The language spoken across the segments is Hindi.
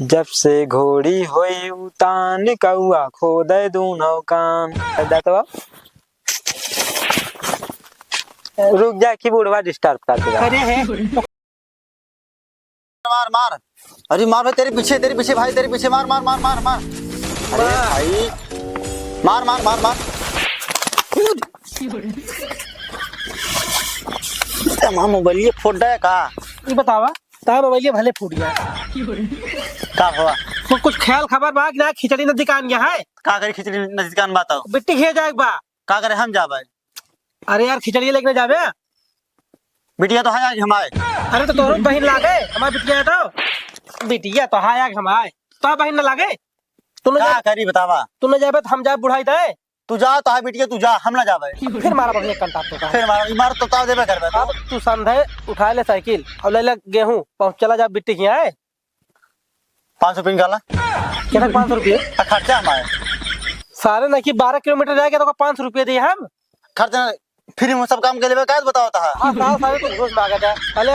जब से घोड़ी होई उतान कौआ खो दे दूनो कान। तो रुक जा की बुढ़वा डिस्टर्ब कर देगा। अरे है मार मार। अरे मार भाई, तेरे पीछे भाई, तेरे पीछे मार मार मार मार मार। अरे भाई मार मार मार मार। मां मोबाइल ये फोड़ दे का? ये बतावा ता मोबाइल भले फूट गया का हुआ? तो कुछ ख्याल खबर बा कि ना खिचड़ी नदी कान गया है का करे खिचड़ी नजदीक कान बताओ। बिट्टी खे जाए बा। का करे हम जा भाई? अरे यार खिचड़ी लेके जावे। बिटिया तो है आज हमारे। अरे तो तोरो बहन लागे हमार बिटिया तो बिटिया तो है यार हमारे तो बहन न लागे। तू का करी बतावा? तू न जाबे हम जाए बुढ़ाई दे। तू जा तो है बिटिया, तू जा, हम ना जावे। फिर मारा बढ़िया कंटा तो फिर मार मार तो ताव देबे करबे। अब तू संधे उठा ले साइकिल और ले ले गेहूं पहुंच चला जा बिट्टी की है 500 रुपये निकाला। कितना 500 रुपये खर्चा हमारे सारे नहीं कि 12 किलोमीटर जाएगा तो 500 रुपये दिए हम। खर्चा फ्री में सब काम के लिए का बताओ ता। हाँ सारे तो घूस मांगा था पहले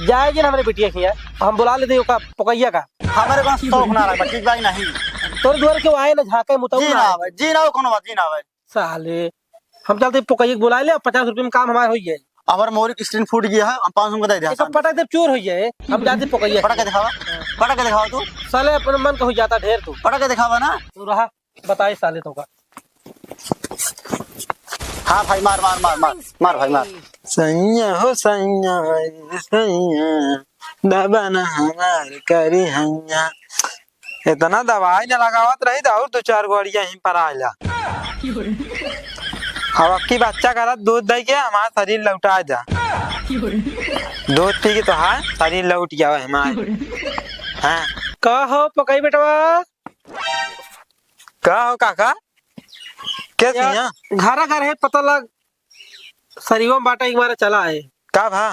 जाएगी ना हमारे बिटिया की है हम बुला लेते हैं का पकैया का। हमारे पास शौक ना रहा ठीक भाई नहीं। तोरे द्वार क्यों आए ना झाके मुताऊ जी ना भाई, जी ना कोनो बात, जी ना भाई। साले हम चलते पकैया को बुला ले 50 रुपये में काम हमारा हो जाए। हमारे मोरी की स्क्रीन फूट गया है, हम 500 का दे दिया। एक पटक दे चोर हो जाए हम जाते पकैया पटा के दिखावा, पटा के दिखावा तू। साले अपने मन का हो जाता ढेर तू पटा के दिखावा ना। तू रहा बताए साले तो का। हाँ भाई मार मार मार मार मार भाई मार। सैया हो सैया दबाना हमार करी हैया। इतना दवाई न लगावत रही तो और 2-4 गोड़िया ही पर आला। अब की बच्चा करत दूध दे के हमारा शरीर लौटा जा। दूध पी के तो हाँ शरीर लौट गया हमारे। हाँ का हो पकई बेटवा का हो काका क्या सिया घरा घर है पता लग सरीवा बाटा एक बार चला है का भा।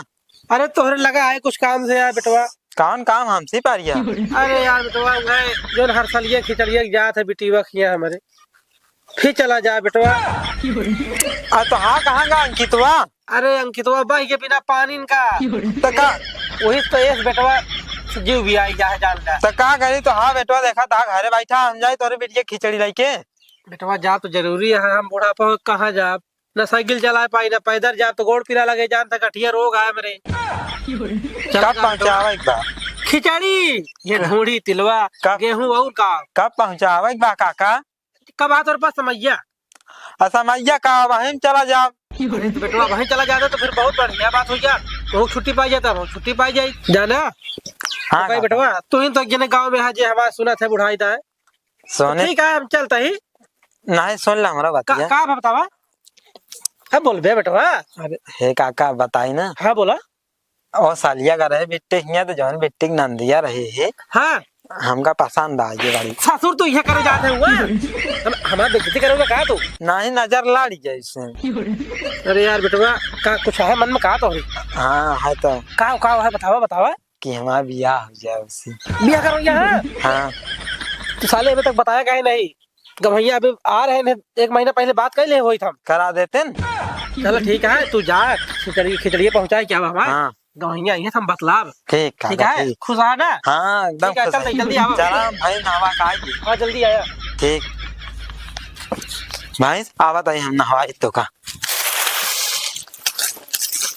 अरे तोहरे लगा है कुछ काम से यार बेटवा। कौन काम हमसे पारिया? अरे यार बेटवा है जो हर साल ये खिचड़िया जात है बिटिवा खिया हमारे फिर चला जा बेटवा। तो हाँ कहाँ गा अंकितवा? अरे अंकितवा बह के बिना पानी का तो का वही तो ये बेटवा जीव भी आई जा जान जा। तो का करी तो हाँ बेटवा देखा था घरे बैठा हम जाए तोरे बेटिया खिचड़ी लेके। बेटवा जा तो जरूरी है हम बुढ़ापा हो कहाँ जा न साइकिल चला पाई न पैदल जा तो गोड़ पीला लगे जान तक गठिया रोग आया मेरे। कब पहुँचावा एक बार खिचड़ी ये ढूंढी तिलवा गेहूं और का कब पहुँचावा एक बार काका? कब आ तोरे पास समैया समैया का वहीं चला जा। अरे तो बेटवा वहीं चला जाता तो फिर बहुत बढ़िया बात हो गया तो छुट्टी पाई जाता वो छुट्टी पाई जाए जाना। हाँ तो बेटवा तू ही तो जने गांव में है जे हमारा सुना था बुढ़ाई था सोने ठीक है हम चलता ही नहीं सुन ला हमारा बात का बतावा हाँ बोल बे बेटवा। अरे हे काका बताई ना। हाँ बोला और सालिया का रहे बिट्टे हिया तो जौन बिट्टे नंदिया रहे है हाँ हमका पसंद आ ये गाड़ी। ससुर तो यह करे जाते हुआ हमारा बेइज्जती करोगे कहा तू नहीं नजर लाड़ी जैसे। अरे यार बेटवा का कुछ है मन में कहा तो हाँ है तो का है बतावा बतावा कि हमारा बियाह हो जाए उससे। बिया करो यहाँ हाँ तो साले अभी तक बताया कहीं नहीं गवैया अभी आ रहे हैं 1 महीना पहले बात कर ले हुई था करा देते न। चलो ठीक है तू जा खिचड़ी पहुंचाए क्या हमारे हाँ गवैया ये हम बतलाव ठीक है खुश आ ना। हाँ एकदम ठीक है, चल जल्दी आओ। चला भाई नहवा का आइए। हाँ जल्दी आया ठीक भाई आवत आई हम नहवाई तो का।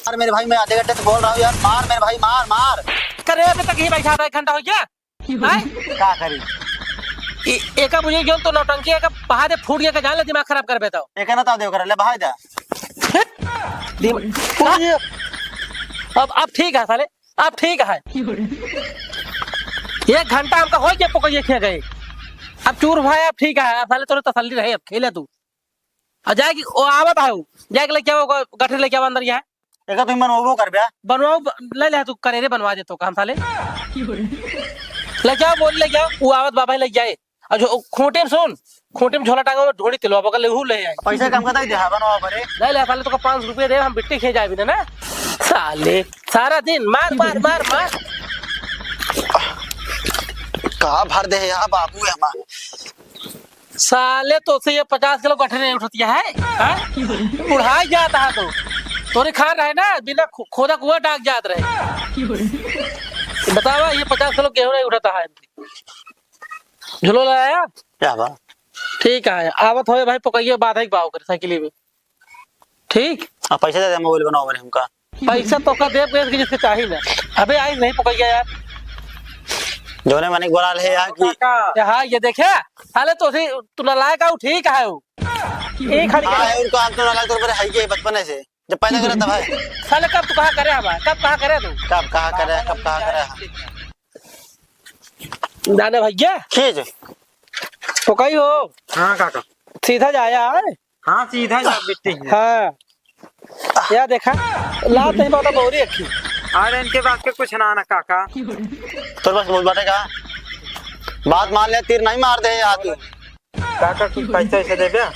मार मेरे भाई, मैं आधे घंटे से बोल रहा हूँ यार, मार मेरे भाई मार मार। करे अभी तक ही बैठा था 1 घंटा हो गया का करी एक मुझे जो तो नौटंकी है बहा दे फूट गया का जान ले दिमाग खराब कर बेटा एक ना ताव देव कर ले बहा दे। अब ठीक है साले अब ठीक है 1 घंटा हमका हो गया पकड़िए खे गए अब चूर भाई अब ठीक है साले तोरे तसल्ली रहे अब खेले तू और जाएगी वो आवत है जाएगी ले क्या गठरी ले क्या अंदर यहाँ एक तुम मनवाबो कर बे बनवाओ ले ले तू करेरे बनवा दे तो काम साले ले जाओ बोल ले जाओ वो आवत बाबा ले जाए और जो खूंटे में सुन खूंटे में झोला टांगा ढोड़ी तिलवा बगल लेहू ले आए पैसा कम करता दे बनवा पड़े ले ले साले तो 500 रुपये दे हम बिट्टी खे जाए भी ना साले सारा दिन मार मार मार मार कहा भर दे यार बाबू है हमारा साले तो से ये 50 किलो गठरी नहीं उठती है बुढ़ाई जाता है तो तोरे खा रहे ना बिना खोदा कुआ डाक जात रहे बतावा ये 50 किलो गेहूं नहीं उठाता है झुलो लाया क्या बा ठीक है आवत होए भाई पकइए बात है बाव कर साइकिल में ठीक पैसा दे दे मोबाइल बनाओ मेरे हमका पैसा तो का देव गैस की जिसके चाहिए ना अबे आई नहीं पकइया यार जोने मानिक बोला है यार कि हाँ ये देखे साले तो तू लायक है ठीक है वो एक खड़ी हाँ उनको आप तो लगा तो मेरे हाई के बचपन से जब पैदा करा था भाई साले कब तू कहाँ करे हमारा कब कहाँ करे तू कब कहा करे जाने भैया खींच पकई हो हाँ काका सीधा जाया है हाँ सीधा जा बिट्टी हाँ या देखा लात नहीं पता बोरी अखी अरे इनके बात के कुछ ना काका तो बस बोल बाटे का बात मान ले तीर नहीं मार दे यार तू काका कुछ पैसा ऐसे दे दिया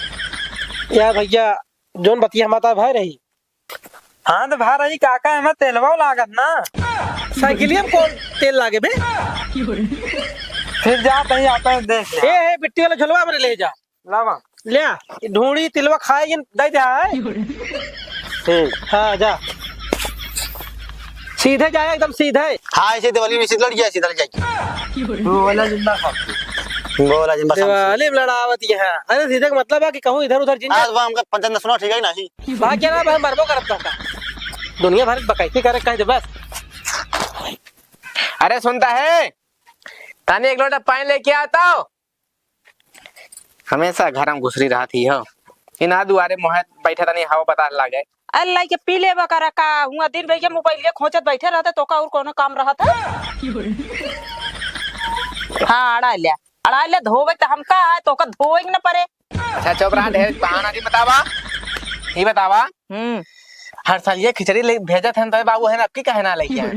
या भैया जोन बतिया हमारा भाई रही हाँ तो भा रही काका हमें तेलवा लागत ना साइकिलिया में कौन तेल लागे बे फिर जा कहीं आता है देख ले ए बिट्टी वाला झुलवा मेरे ले जा लावा ले ढूंढी तिलवा खाएगी दे दे है ठीक हाँ जा सीधे जाए एकदम सीधे हाँ ऐसे दिवाली में सीधा लड़ गया सीधा लड़ जाएगी तू वाला जिंदा खा बोला जिन बस दिवाली में लड़ावत ये है अरे सीधे का मतलब है कि कहूँ इधर उधर जिन आज वो हमका पंचायत सुना ठीक है ना ही बात क्या ना भाई मरबो करता का दुनिया भर बकैती करे कहीं बस अरे सुनता है ताने एक लोटा पानी लेके आता हो हमेशा घर में घुसरी रहा थी हो इना दुआरे मोह बैठा था नहीं हवा बता लागे अल्लाह के पी ले बकरा का हुआ दिन भैया मोबाइल खोचत बैठे रहते तो का और कोनो काम रहत है हाँ अड़ा लिया धोवे तो हमका है तो का धोवे न पड़े अच्छा चुप रहा ढेर बहाना नहीं बतावा ही बतावा हर साल ये खिचड़ी ले भेजा था तो बाबू है ना आपकी कहे ना लेके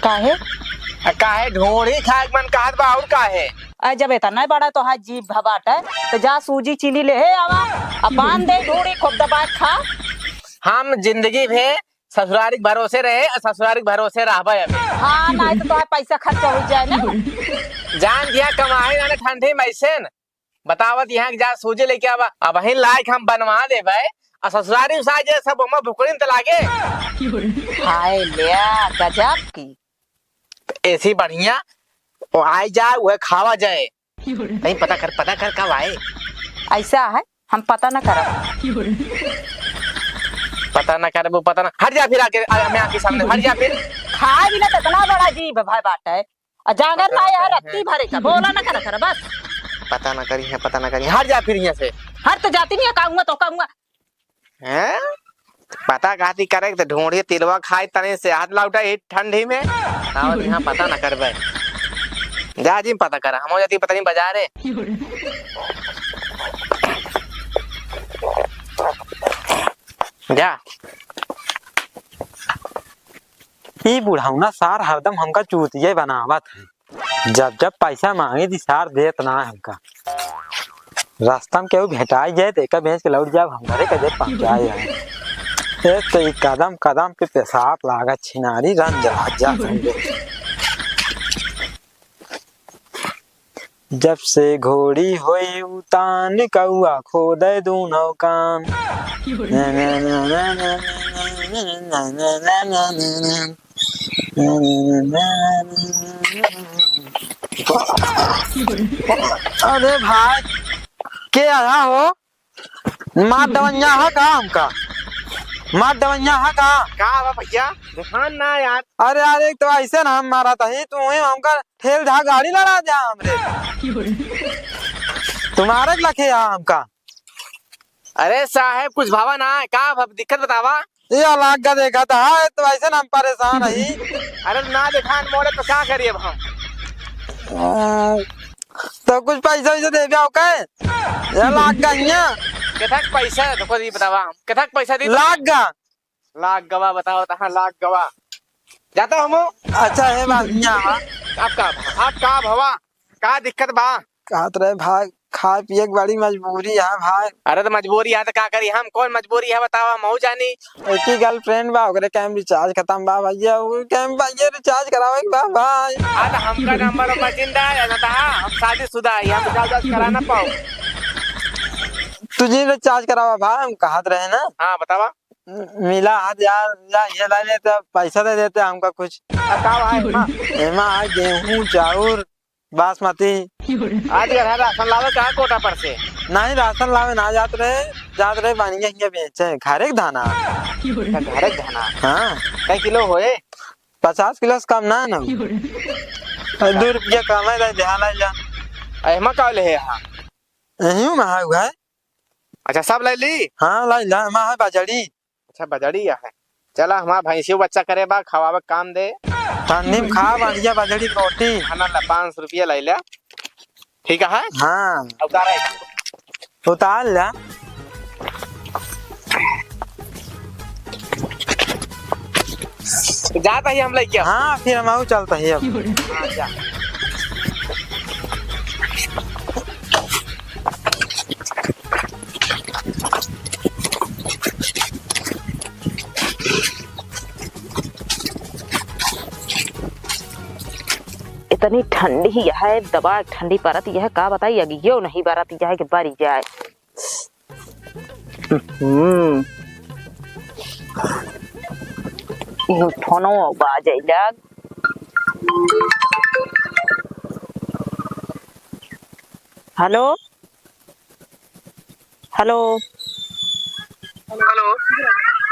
काहे काहे ढोड़ी खाए मन कहत बा और काहे जब इतना बड़ा तो है जीभ भबाट है तो जा सूजी चीनी ले हे आवा अब बांध दे ढोड़ी खूब दबा खा हम जिंदगी में ससुरारी भरोसे रहे और ससुरारी भरोसे रहबे अबे हाँ नहीं तो पैसा खर्चा हो जाए ना जान दिया कमाई ना ठंडी मैसेन बतावत यहाँ जा सूजी लेके आवा अब वही लायक हम बनवा देबे और ससुरारी साज सब हम भुकड़िन त लागे हाय लिया गजब की ऐसी बढ़िया वो आए जाए वह खावा जाए नहीं पता कर कब आए ऐसा है हम पता न करब पता ना करे वो पता ना हट जा फिर आके मैं आके सामने हट जा फिर खाए भी ना तो इतना बड़ा जीभ भाई बाट है जागर ना यार रत्ती भरे का बोला ना कर बस पता ना करी हट जा फिर यहाँ से हर तो जाती नहीं कहूंगा तो कहूंगा हैं पता कहती करे तो ढूंढिए तिलवा खाए तने से हाथ लौटा ठंडी में और यहाँ पता ना करबे जा जी पता करा हम हो जाती पता नहीं बाजार है जा ये बुढ़ाऊना सार हरदम हमका चूतिये बनावत है जब पैसा मांगे थी सार देत ना है हमका रास्ता में केहू भेटाई जाए तो एक भेज के लौट जाए हम घरे कदे पहुंचाए जाए तो कदम कदम पे पेशाब लागत छिनारी रन जा समझे जब से घोड़ी होई उतान कौआ खो दे दोनों कान ना ना ना ना ना ना ना ना ना अरे भाई के आया हो मार दवैया है का हमका मार दवैया है का का भैया दुकान ना यार अरे अरे तो ऐसे ना हम मारा था ही तू ही हमका ठेल धा गाड़ी लड़ा जा हमरे तुम्हारे लखे हमका अरे साहेब कुछ भावा ना का दिक्कत बतावा ये अलग का देखा था तो ऐसे ना हम परेशान रही अरे ना दिखान मोड़े तो क्या करिए अब हम तो कुछ पैसा वैसे दे दिया का ये लाख का कितक पैसा तो खुद ही बतावा कितक पैसा दी लाख गवा बताओ तो लाख गवा जाता हम अच्छा है बात आपका भवा का दिक्कत बा कहत रहे भाई खाए पिए की बड़ी मजबूरी है भाई अरे तो मजबूरी है तो क्या करी हम कौन मजबूरी है बताओ हम हो जानी एक ही गर्लफ्रेंड बा ओकरे कैम रिचार्ज खत्म बा भैया वो कैम भैया रिचार्ज करावे के बा भाई आज हमका नंबर जिंदा है ना था हम शादीशुदा है हम रिचार्ज करा ना पाओ तुझे रिचार्ज करावा भाई हम कहत रहे ना हाँ बतावा मिला हाथ यार ये ला लेते पैसा दे देते हमका कुछ का है एमा गेहूं चाउर बासमती। आज घर राशन लावे कहाँ कोटा पर से? नहीं राशन लावे ना जात रहे बानिया हिया बेचे घरे के धाना। घर धना हाँ कई किलो होए? 50 किलो से कम ना है ना। 2 रुपया कम है ध्यान ला जा। अहमा का ले यहाँ? यही में है हुआ है। अच्छा सब ले ली? हाँ ला में है बाजड़ी। अच्छा बजड़ी है। चला हमारा भैंसियों बच्चा करे बा खवावे काम दे। ठंडी में खा बढ़िया बाजड़ी की रोटी। खाना ला 500 रुपया ले लिया। ठीक है? हाँ उतारे उतार ला। जाता ही हम लेके। हाँ फिर हम चलता है अब। हाँ, जा। इतनी ठंडी है दबा ठंडी परत यह का बताई अगी यो नहीं बारात जाए कि बारी जाए। फोनो बाजे लग। Hello hello hello.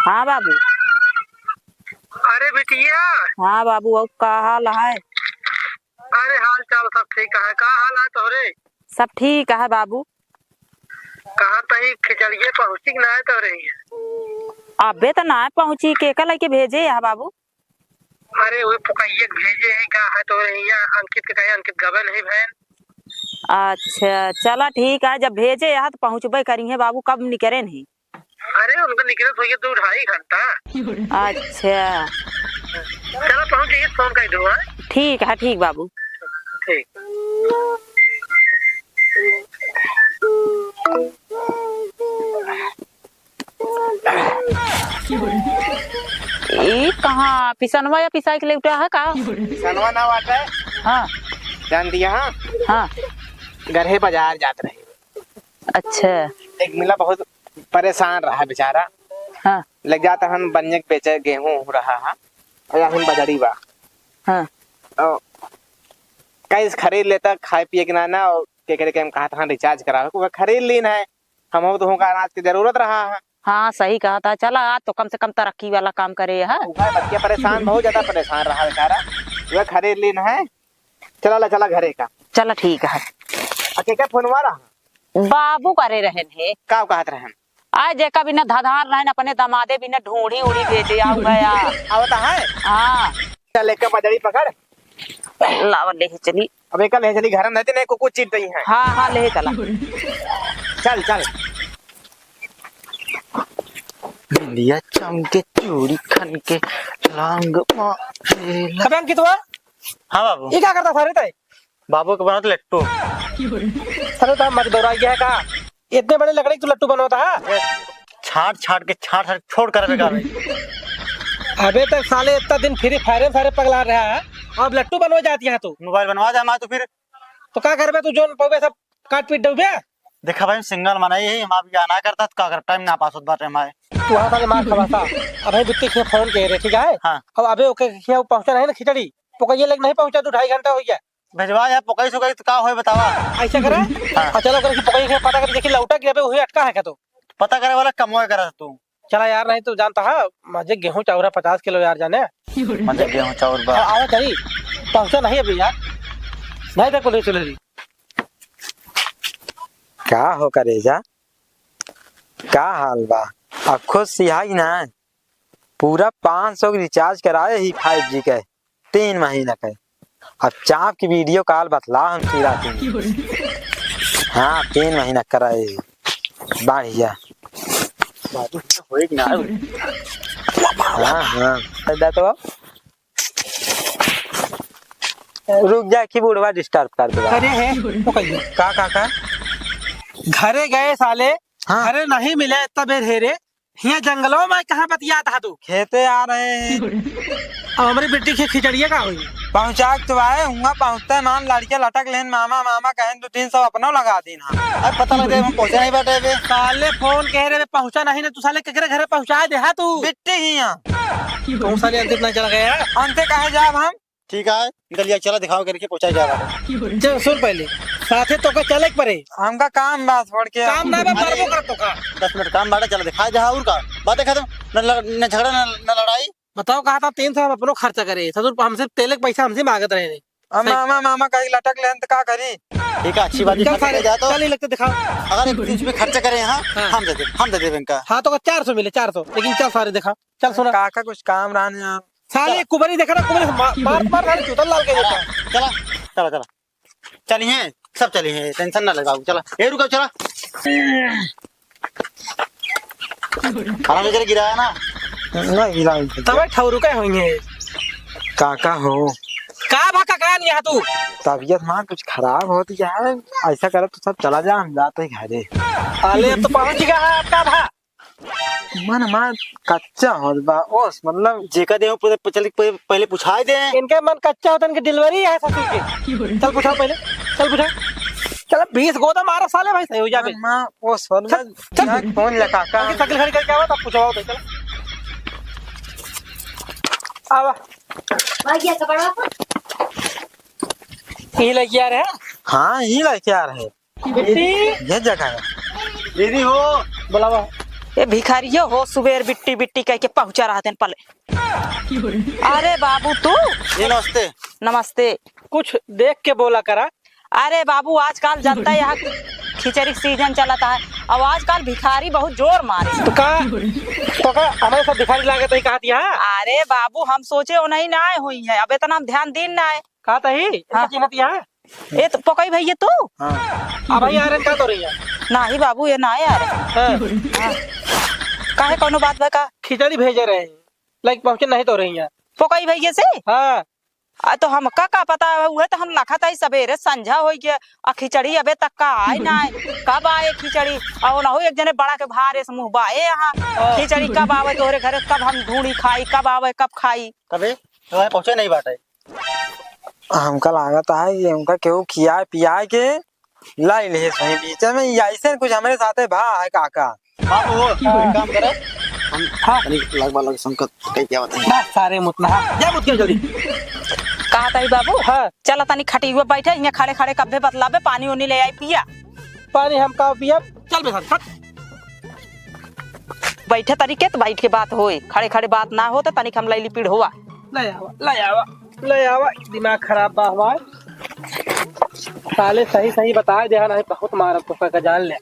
हाँ बाबू। अरे बिटिया। हाँ बाबू अब का हाल है? अरे हाल चाल सब ठीक है। का हाल है तोरे? सब ठीक है बाबू। कहाँ तही खिचड़िए पहुँची ना है तोरे? अबे तो ना पहुंची के कल के भेजे है बाबू। अरे वो पुकैये भेजे है का है तोरे यहाँ? अंकित के कहे अंकित गबे नहीं भैन। अच्छा चला ठीक है जब भेजे यहाँ तो पहुँचबे करी है बाबू। कब निकले नहीं? अरे उनका निकले तो ये 2-2.5 घंटा। अच्छा चलो पहुँच जाइए फोन कर दो। ठीक है ठीक बाबू। ठीक। ये कहाँ पिसनवा या पिसाई के लिए उठा है का? सनवा ना वाटे हाँ जान दिया। हाँ हाँ गरहे बाजार जात रहे। अच्छा एक मिला बहुत परेशान रहा बेचारा। हाँ लग जाता हम बनिए के बेचे गेहूं हो रहा है और हम बजड़ी बा। हाँ और कई खरीद लेता खाए पिए के ना और के करे के हम कहा था रिचार्ज करा वो खरीद लीन है। हम तो होगा अनाज की जरूरत रहा है। हाँ सही कहा था। चला आज तो कम से कम तरक्की वाला काम करे है। बच्चे परेशान बहुत ज्यादा परेशान रहा बेचारा। वह खरीद लीन है। चला घरे का। चला ठीक है। अकेले फोनवा रहा बाबू करे रहन है का कहत रहे आज जेका बिना धाधार रहन अपने दमादे बिना ढूंढी उड़ी भेजे आओ गया। आवता है। हाँ चल एक बजड़ी पकड़ लावा ले चली। अब एक ले चली घर में रहते नहीं कुछ चीज नहीं है। हाँ हाँ ले चला। चल चल लिया चमके चूड़ी खन के लांग मारेला। अबे अंकित हुआ हाँ बाबू। ये क्या करता था रे तय? बाबू के बनाते लट्टू। अरे तो मत दौड़ा गया का? इतने बड़े लकड़ी तू लट्टू बनवाता है? छाट के छोड़ कर बेकार। अबे तक साले इतना दिन फ्री फायर सारे पगला रहा है अब लट्टू बनवा जाती है तू। मोबाइल बनवा दे हमारा तो फिर तो क्या कर तू जोन पवे सब काट पीट दे। देखा भाई सिंगल मनाई है हम भी आना करता तो का कर टाइम ना पास होत बाटे हमारे। तू वहां साले मार खवासा। अब भाई बिट्टी के फोन कह रहे ठीक है। हाँ अब अबे ओके खिया पहुंचा नहीं ना खिचड़ी पुकैये लग नहीं पहुंचा 2-2.5 घंटा हो गया। भेजवा यार पकई सुकई तो का होए बतावा। ऐसा करे और चलो कर पुकैये के पता कर देखी लौटा कि अबे वही अटका है क्या तो? पता करे वाला कमोए करा तू। चला यार नहीं तो जानता है मुझे गेहूं चावरा 50 किलो यार जाने। मतलब गेहूं चावल बा आवा चली पहुंचा नहीं अभी यार नहीं तक ले चले रही। का हो करेजा का हाल बा? अब खुद सिहाई ना पूरा 500 की रिचार्ज कराए ही 5G के 3 महीना के। अब चाप की वीडियो कॉल बतला हम सीधा हाँ 3 महीना कराए बढ़िया। हाँ हाँ तो रुक जा की बुढ़वा डिस्टर्ब कर दे। अरे है पुकैये का घरे गए साले। हाँ। घरे नहीं मिले इतना बेर हेरे यहाँ जंगलों में कहाँ बतिया था तू? खेते आ रहे हैं। अब हमारी बेटी की खिचड़िया का हुई पहुँचा तो आए हुआ पहुँचते मान लड़के लटक लेन मामा मामा कहें 200-300 अपना लगा दी ना। अब पता लगे हम पहुँचे नहीं बैठे बे। साले फोन कह रहे पहुंचा नहीं ना तू साले केकरे घरे पहुंचा दे है तू? बिट्टी ही यहाँ तुम साले अंतिम नहीं चल गए हैं। अंते कहे जाब हम ठीक है निकल जा, चला दिखाओ करके पहुंचा जा रहा है। चल सुन पहले साथे तो का चले के परे हमका काम बा छोड़ के काम ना बे परबो कर तो का 10 मिनट काम बाड़ा, चला दिखा जा और का बातें खत्म, न झगड़ा न लड़ाई। बताओ कहा था 300 हम अपनो खर्चा करे ससुर हमसे तेल के पैसा हमसे मांगत रहे ने मामा मामा कहीं लटक ले तो का करी। ठीक है अच्छी बात है, चल खर्च सारे जा तो चल ही लगते दिखाओ। अगर एक बीच में खर्चा करें यहाँ हाँ। हम दे देंगे इनका। हाँ तो का 400 मिले 400 लेकिन चल सारे दिखा चल सुना काका कुछ काम रहने यार। साले कुबरी देखा ना कुबरी मार मार साले चूतल लाल के देखा चला चला चला चलिए सब चलिए, टेंशन ना लगाओ, चला ए रुको चला। खाना वगैरह गिराया ना? ना हिलाऊं तब ठौरू का होंगे काका हो का भाका का नहीं तू तबीयत मां कुछ खराब होती है, ऐसा करे तो सब चला जा, हम जाते हैं घरे। अले अब तो पहुंच गया है आपका भा मन मां कच्चा हो बा ओस मतलब जेका दे चल पहले पूछाए दे। इनके मन कच्चा होता इनकी डिलीवरी है ससुर की चल पूछा पहले चल पूछा चल 20 गोदा मारा साले भाई सही हो जाबे मां ओस मतलब फोन ले काका उनकी शक्ल खड़ी करके आवा तब पूछवाओ चल आवा ये लग यार है हाँ ही लेके आ रहे बिट्टी ये जगह है। दीदी हो बुलावा ये भिखारियो हो सुबेर बिट्टी बिट्टी कह के पहुंचा रहा थे पले। अरे बाबू तू ये नमस्ते। नमस्ते। कुछ देख के बोला करा अरे बाबू आजकल जनता यहाँ खिचड़ी सीजन चलता है और आजकल भिखारी बहुत जोर मारे। तो का हमारे साथ भिखारी लागे तो ही कहा दिया अरे बाबू हम सोचे वो नहीं ना आए हुई है, अब इतना हम ध्यान दिन ना है। कहा था ही हाँ। कीमत यहाँ ये तो पकई भैया तू अब भाई आ रहे क्या तो रही है ना ही बाबू ये ना है यार। हाँ। काहे कोनो बात बा का खिचड़ी भेजे रहे हैं लाइक पहुंचे नहीं तो रही है पकई भैया से हाँ तो हमका का पता हुआ तो हम लखत है सवेरे संझा हो गया और खिचड़ी अबे तक का आए ना आए कब आए खिचड़ी और ना हो एक जने बड़ा के भारे से मुंह बाए यहाँ खिचड़ी कब आवे तोहरे घरे, कब हम ढूंढी खाई, कब आवे कब खाई। कबे तुम्हारे पहुंचे नहीं बाटे हमका लागत है कि हमका केहू खिया पिया के लाई ले सही बीच में ऐसे कुछ हमारे साथे भा है काका। बाबू हो काम करे हम लगभग संकट कई क्या होता है। बस सारे मुतना जा मुत के जल्दी कहा था बाबू हाँ चल तनी खटी हुए बैठे यहाँ खड़े खड़े कब्बे बतलाबे पानी उनी ले आई पिया पानी हम का पिया चल बे साथ बैठे तरीके तो बैठ के बात होए, खड़े खड़े बात ना हो तो तनिक हम लैली पीड़ हुआ। ले आवा दिमाग खराब बा हमार साले सही सही बताए दे नहीं बहुत मार तो का जान ले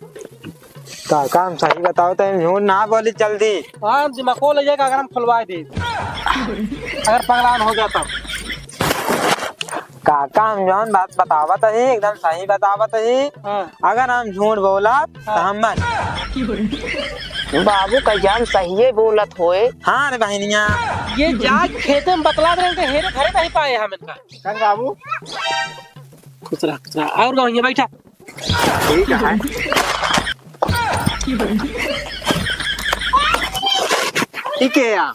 काका हम सही बताओ तो झूठ ना बोली जल्दी। हाँ दिमाग को ले जाएगा अगर हम खुलवाए दे अगर पगलान हो जाता काका हम जौन बात बतावत है एकदम सही बतावत है। हाँ अगर हम झूठ बोला तो हम मत। बाबू का जान सही बोलत होए। हाँ रे बहनिया ये जाग खेते में बतला दे रहे हेरे घरे नहीं पाए हम इनका कल बाबू खुश रहा और गाँव ये बैठा ठीक है ठीक है यार।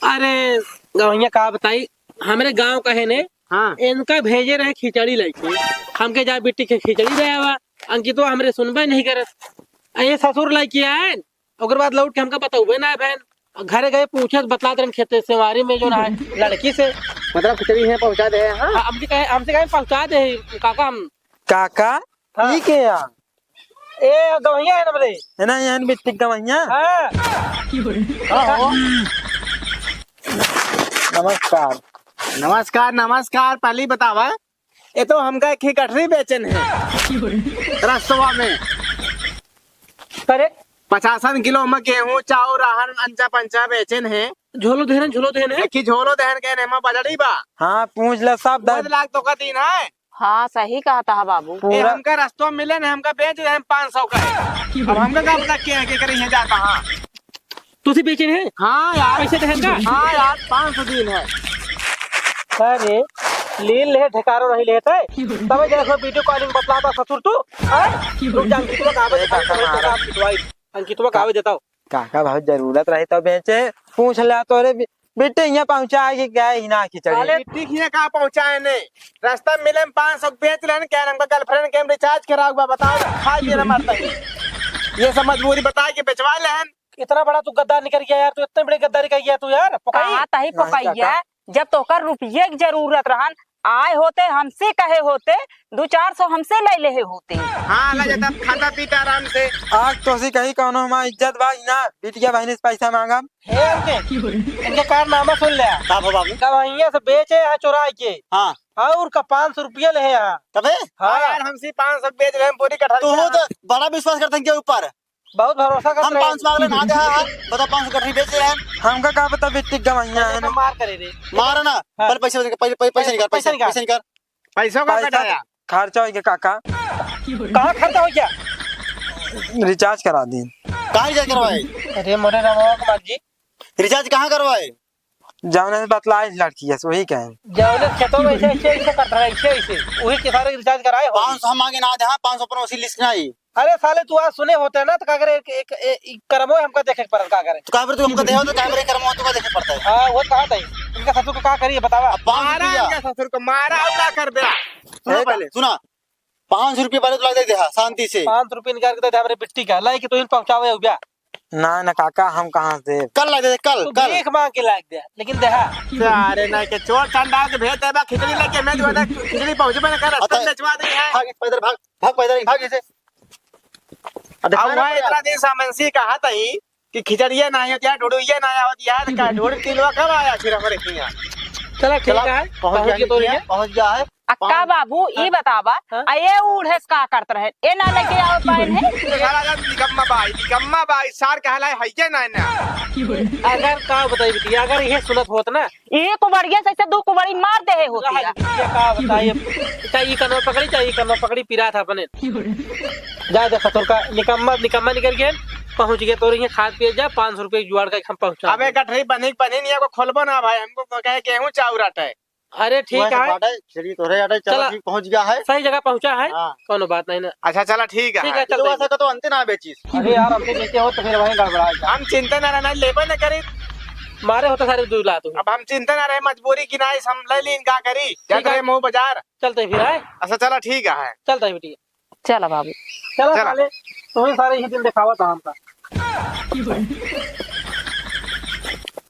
अरे गवैया का बताई हमारे गांव का है ने हाँ इनका भेजे रहे खिचड़ी लेके हमके जा बेटी के खिचड़ी दे आवा अंकितो हमरे सुनबे नहीं करत ये ससुर लेके आए ओकर बाद लौट के हमका बताऊबे ना बहन घरे गए पूछे बतला दे खेते सेवारी में जो ना है लड़की से मतलब खिचड़ी है पहुंचा दे। हाँ हमसे कहे पहुंचा दे काका हम काका हाँ। ठीक है यार ए गवैया है ना बरे है ना यार बिट्टी गवैया। हाँ नमस्कार नमस्कार नमस्कार पहले बतावा ये तो हमका खिकटरी बेचन है रस्तवा में अरे 50 किलो में गेहूं चाउर रहन अंचा पंचा बेचन है झोलो देने एक ही झोलो दहन के नेमा बजड़ी बा हाँ पूछ ले सब 10 लाख तो का दिन है हाँ सही कहा था बाबू। ये पूरा हमका रस्तों में मिले ना हमका बेच रहे हैं 500 का है। अब हमका क्या पता क्या है कि करे जा कहाँ। तुझे बेचन है हाँ यार पैसे दहन का हाँ यार 500 दिन है। अरे लील ले ढकारो नहीं लेते तब जैसे वीडियो कॉलिंग बतलाता ससुर तू रुक जा अंकितवा का आवे देता हूँ काका बहुत जरूरत रही तो बेचे पूछ ले तो रे बेटे यहाँ पहुँचा के गए ही ना खिचड़ी। ठीक है कहाँ पहुँचाए ने रास्ता में मिले 500 बेच रहे क्या हमका गर्लफ्रेंड के रिचार्ज करा हुआ बताओ खा देना मरता है ये सब मजबूरी बता के बेचवा ले इतना बड़ा तू गद्दार निकल गया यार, तू इतने बड़े गद्दारी कर गया तू यार कहा था ही पकैया जब तोकर रुपये की जरूरत रहन आए होते हमसे कहे होते 200-400 हमसे ले ले होते। हाँ ला जाता खाता पीता आराम से। आज तो सी कही कौनो हमारा इज्जत भाई ना बिटिया बहनी से पैसा मांगा। हे इनके कारनामा सुन ले का हो बाबू? कब यहाँ से बेचे यहाँ चुरा के हाँ और का 500 रुपया ले यहाँ। तबे हाँ यार हमसे 500 बेच रहे हैं पूरी तू कटहल। हो तो बड़ा विश्वास करते हैं के ऊपर। बहुत भरोसा कर हम 500 मांगले ना दे हां बता 500 कटरी बेच रहे हैं। हमका का पता बिट्टी गवैया है ना। मार करे रे मार ना पहले पैसे पैसे निकाल पैसा निकाल। पैसे निकाल। पैसों का कटाया। खर्चा हो गया काका, कहाँ खर्चा हो गया? रिचार्ज करा दी। कहाँ रिचार्ज करवाए? अरे मोरे रामा कुमार जी रिचार्ज कहाँ करवाए? जाने से बतलाए लड़की है वही कहे। जौले खेतों में ऐसे कर रहा है ऐसे वही के सारे रिचार्ज कराए हो। 500 हम मांगे ना दे हां 500 पर वसूल लिस्ट नहीं। अरे साले तू आज सुने होते हैं ना तो का करे एक करमो हमका देखे पड़ल का करे। तो कहाँ पर तू हमको दे हो तो कहाँ पर कर्म हो तो का देखे पड़ता है। हाँ वो कहा था इनका ससुर को क्या करिए बतावा। 500 मारा रुपया इनके ससुर को मारा और क्या कर दिया। सुनो पहले सुना 500 रुपये पहले तो लग दे शांति से। 500 रुपये निकाल के दे हमारे बिट्टी का लाई कि तो इन पहुंचावे हो गया। ना ना काका हम कहाँ से। कल लग दे कल तू कल। भीख मांग के लायक दे लेकिन देहा अरे नहीं के चोर चंडाल के भेज देबा खिचड़ी लेके मैं जो है खिचड़ी पहुंचे में कर रास्ते में बेचवा दी है। भाग पैदल भाग भाग पैदल भाग ऐसे। अब वह इतना दिन सामंसी कहा था ही कि खिचड़िया ना है क्या ढोड़िया ना है यार का ढोड़ किलो कब आया फिर हमारे यहाँ। चला ठीक है पहुंच के तो रही है। पहुंच गया है। अक्का बाबू ई बतावा हाँ? ये उड़े का करत रहे ए ना लेके आओ पाइन है। निकम्मा बाई सार कहला है ये ना ना। अगर का बताई बिटिया अगर ये सुनत होत ना ये कुबड़िया से 2 कुबड़ी मार दे होती है। ये का बताइए चाहिए कनो पकड़ी चाहिए कनो पकड़ी पिरा था अपने जा दे ससुर का निकम्मा निकल गए पहुंच गए तो रही खाद पिए जा 500 रुपये जुआड़ का हम पहुंचा। अबे गठरी बनी नहीं को खोलबो ना भाई हमको कहे गेहूं चाउर आटा है। अरे ठीक है चलिए तो रे चलो ठीक पहुंच गया है। सही जगह पहुंचा है हाँ। कोनो बात नहीं ना। अच्छा चला ठीक ठीक है है तो चल ऐसा का तो अंत ना बेचीस। अरे यार हमसे बेचे हो तो फिर वहीं गड़बड़ा हम चिंता न रहना लेबे न करी। मारे होता सारे दूध ला तू अब हम चिंता न रहे मजबूरी की नहीं हम ले लीन का करी क्या करे मुंह बाजार। चलते फिर है अच्छा चला ठीक है चलता है बेटी चला बाबू चलो चला। साले तुम्हें सारे ही दिन दिखावा था हमका।